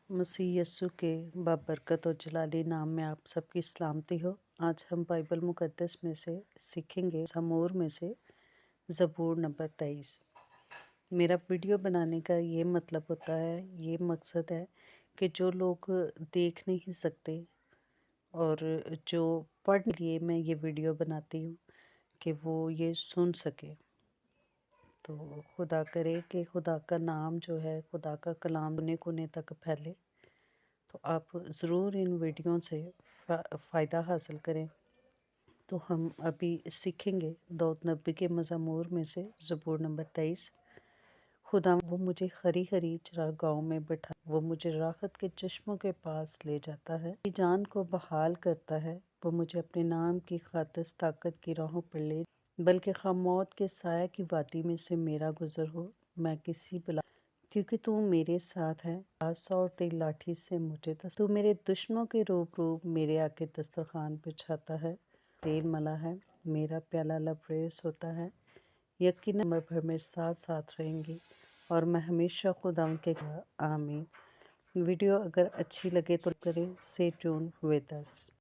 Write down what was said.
मसीह यस्सु के बाबरकत और जलाली नाम में आप सबकी सलामती हो। आज हम बाइबल मुकद्दस में से सीखेंगे ज़बूर में से ज़बूर नंबर 23। मेरा वीडियो बनाने का ये मतलब होता है, ये मकसद है कि जो लोग देख नहीं सकते और जो पढ़ लिए मैं ये वीडियो बनाती हूँ कि वो ये सुन सके। तो खुदा करे कि खुदा का नाम जो है, खुदा का कलाम कोने कोने तक फैले। तो आप ज़रूर इन वीडियो से फ़ायदा हासिल करें। तो हम अभी सीखेंगे दाऊद नबी के मज़मूर में से ज़बूर नंबर 23। खुदा वो मुझे हरी हरी चरागाहों में बैठा, वो मुझे राहत के चश्मों के पास ले जाता है, मेरी जान को बहाल करता है। वो मुझे अपने नाम की खातिर ताकत की राहों पर ले, बल्कि खामौत के साया की वादी में से मेरा गुजर हो, मैं किसी बला क्योंकि तू मेरे साथ है। आसा और तेरी लाठी से मुझे तू मेरे दुश्मनों के रूप मेरे आके दस्तरखान पे छाता है। तेल मला है, मेरा प्याला लबरेज होता है। यकीनन उम्र भर मेरे साथ साथ रहेंगी और मैं हमेशा खुदा के आमीन। वीडियो अगर अच्छी लगे तो करें। से ट्यून विद अस।